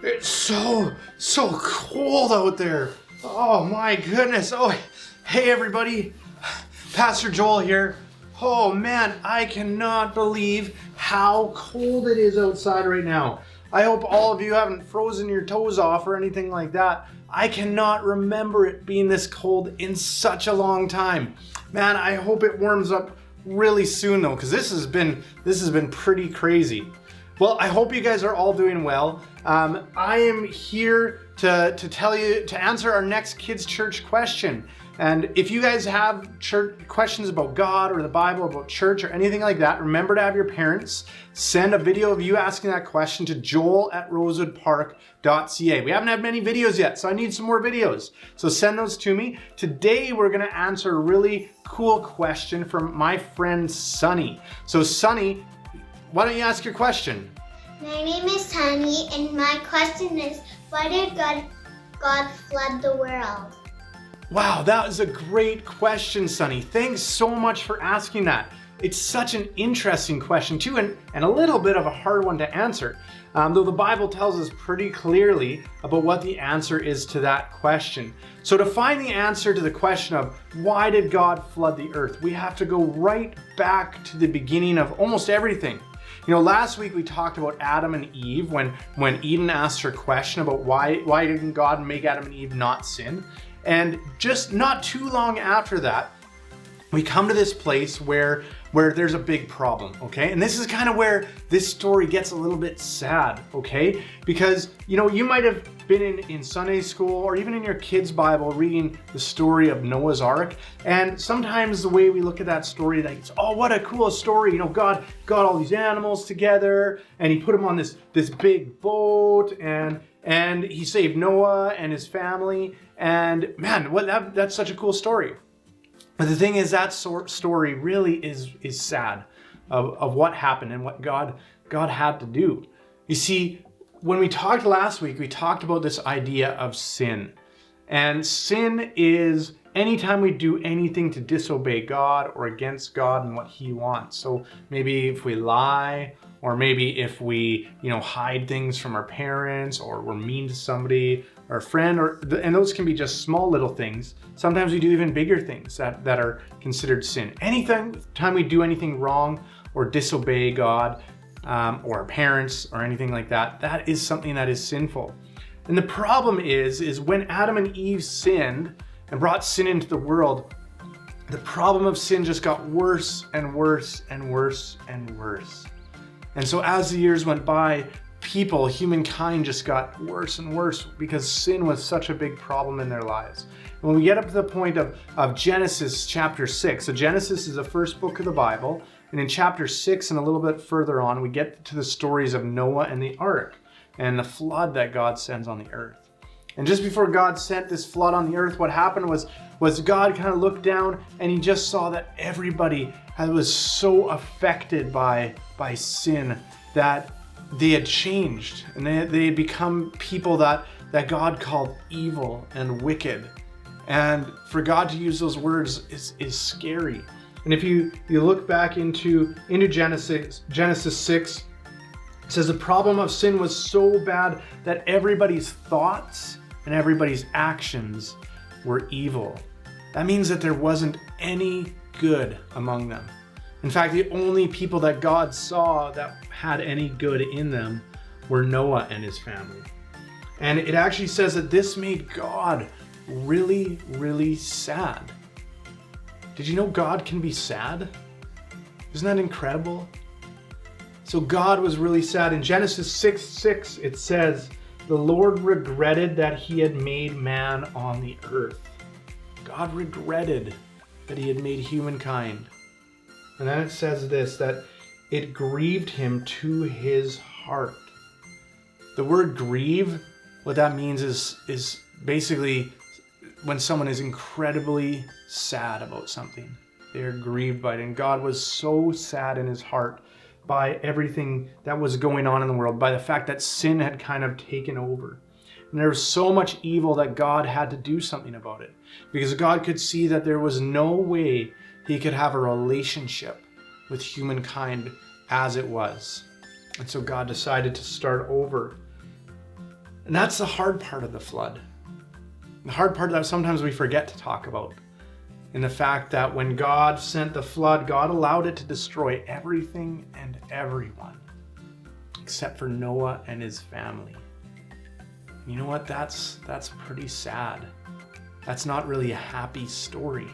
It's so cold out there. Oh my goodness. Oh, hey everybody. Pastor Joel here. Oh man, I cannot believe how cold it is outside right now. I hope all of you haven't frozen your toes off or anything like that. I cannot remember it being this cold in such a long time. Man, I hope it warms up really soon though, because this has been pretty crazy. Well, I hope you guys are all doing well. I am here to answer our next Kids Church question. And if you guys have church questions about God or the Bible, about church or anything like that, remember to have your parents send a video of you asking that question to joel@rosewoodpark.ca. We haven't had many videos yet, so I need some more videos. So send those to me. Today, we're gonna answer a really cool question from my friend, Sunny. So Sunny, why don't you ask your question? My name is Sunny, and my question is, why did God flood the world? Wow, that was a great question, Sunny. Thanks so much for asking that. It's such an interesting question too, and a little bit of a hard one to answer. Though the Bible tells us pretty clearly about what the answer is to that question. So to find the answer to the question of why did God flood the earth, we have to go right back to the beginning of almost everything. You know, last week we talked about Adam and Eve when Eden asked her question about why didn't God make Adam and Eve not sin? And just not too long after that, we come to this place where there's a big problem, okay? And this is kind of where this story gets a little bit sad, okay? Because, you know, you might have been in Sunday school or even in your kids' Bible reading the story of Noah's Ark. And sometimes the way we look at that story, like, oh, what a cool story. You know, God got all these animals together and he put them on this big boat and he saved Noah and his family. And man, that's such a cool story. But the thing is, that story really is sad of what happened and what God had to do. You see, when we talked last week, we talked about this idea of sin. And sin is anytime we do anything to disobey God or against God and what He wants. So maybe if we lie, or maybe if we, hide things from our parents, or we're mean to somebody, or a friend, and those can be just small little things. Sometimes we do even bigger things that are considered sin. Anytime we do anything wrong or disobey God, or our parents or anything like that, that is something that is sinful. And the problem is when Adam and Eve sinned and brought sin into the world, the problem of sin just got worse and worse and worse and worse. And so as the years went by, humankind just got worse and worse because sin was such a big problem in their lives. And when we get up to the point of Genesis chapter 6, so Genesis is the first book of the Bible, and in chapter 6 and a little bit further on, we get to the stories of Noah and the ark and the flood that God sends on the earth. And just before God sent this flood on the earth, what happened was God kind of looked down and He just saw that everybody was so affected by sin that they had changed and they had become people that God called evil and wicked. And for God to use those words is scary. And if you look back into Genesis 6, it says the problem of sin was so bad that everybody's thoughts and everybody's actions were evil. That means that there wasn't any good among them. In fact, the only people that God saw that had any good in them were Noah and his family. And it actually says that this made God really, really sad. Did you know God can be sad? Isn't that incredible? So God was really sad. In Genesis 6:6, it says, the Lord regretted that He had made man on the earth. God regretted that He had made humankind. And then it says this, that it grieved Him to His heart. The word grieve, what that means is basically when someone is incredibly sad about something. They're grieved by it. And God was so sad in His heart by everything that was going on in the world, by the fact that sin had kind of taken over. And there was so much evil that God had to do something about it, because God could see that there was no way He could have a relationship with humankind as it was. And so God decided to start over. And that's the hard part of the flood. The hard part that sometimes we forget to talk about. In the fact that when God sent the flood, God allowed it to destroy everything and everyone, except for Noah and his family. You know what? That's pretty sad. That's not really a happy story.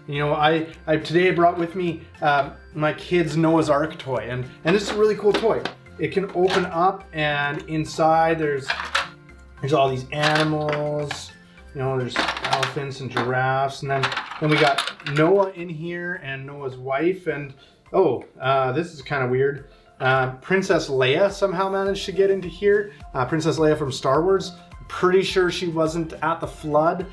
You know, I today brought with me my kid's Noah's Ark toy, and this is a really cool toy. It can open up, and inside there's all these animals. You know, there's elephants and giraffes, and then we got Noah in here and Noah's wife, and this is kind of weird. Princess Leia somehow managed to get into here. Princess Leia from Star Wars. Pretty sure she wasn't at the flood.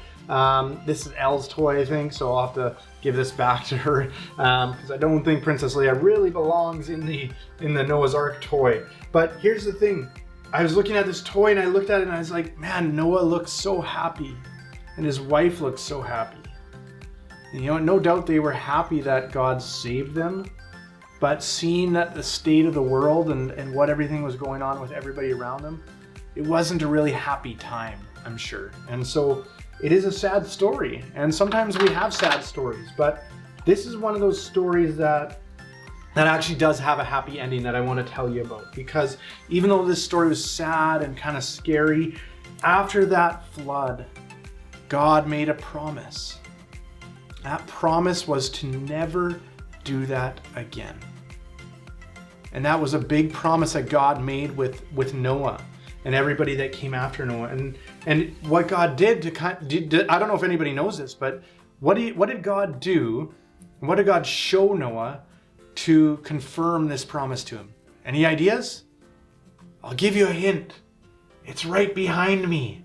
This is Elle's toy, I think, so I'll have to give this back to her because I don't think Princess Leia really belongs in the Noah's Ark toy. But here's the thing. I was looking at this toy and I looked at it and I was like, man, Noah looks so happy and his wife looks so happy. And you know, no doubt they were happy that God saved them, but seeing that the state of the world and what everything was going on with everybody around them, it wasn't a really happy time, I'm sure. And so it is a sad story, and sometimes we have sad stories, but this is one of those stories that actually does have a happy ending that I want to tell you about. Because even though this story was sad and kind of scary, after that flood, God made a promise. That promise was to never do that again. And that was a big promise that God made with Noah and everybody that came after Noah. And what God did I don't know if anybody knows this, but what did God do? What did God show Noah to confirm this promise to him? Any ideas? I'll give you a hint. It's right behind me.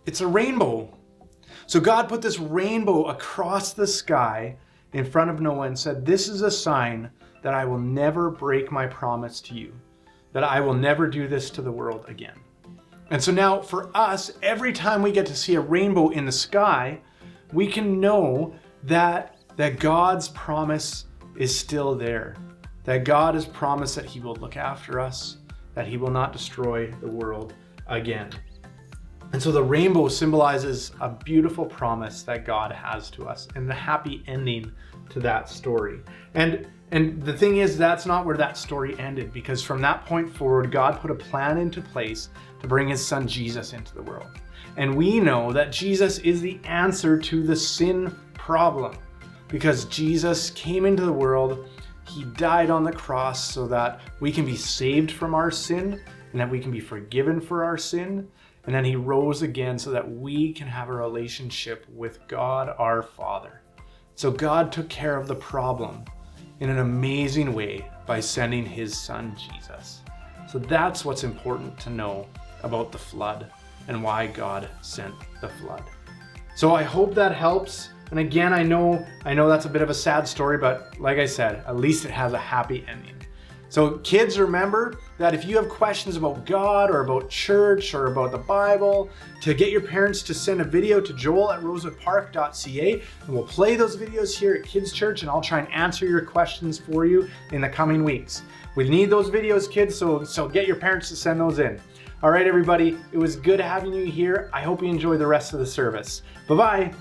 It's a rainbow. So God put this rainbow across the sky in front of Noah and said, this is a sign that I will never break my promise to you, that I will never do this to the world again. And so now for us, every time we get to see a rainbow in the sky, we can know that God's promise is still there, that God has promised that he will look after us, that he will not destroy the world again. And so the rainbow symbolizes a beautiful promise that God has to us and the happy ending to that story. And the thing is, that's not where that story ended, because from that point forward, God put a plan into place to bring his son Jesus into the world. And we know that Jesus is the answer to the sin problem, because Jesus came into the world, he died on the cross so that we can be saved from our sin and that we can be forgiven for our sin. And then he rose again so that we can have a relationship with God our Father. So God took care of the problem in an amazing way by sending his son Jesus. So that's what's important to know about the flood and why God sent the flood. So I hope that helps. And again, I know that's a bit of a sad story, but like I said, at least it has a happy ending. So kids, remember that if you have questions about God or about church or about the Bible, to get your parents to send a video to joel@rosewoodpark.ca, and we'll play those videos here at Kids Church, and I'll try and answer your questions for you in the coming weeks. We need those videos, kids, so get your parents to send those in. All right, everybody, it was good having you here. I hope you enjoy the rest of the service. Bye-bye.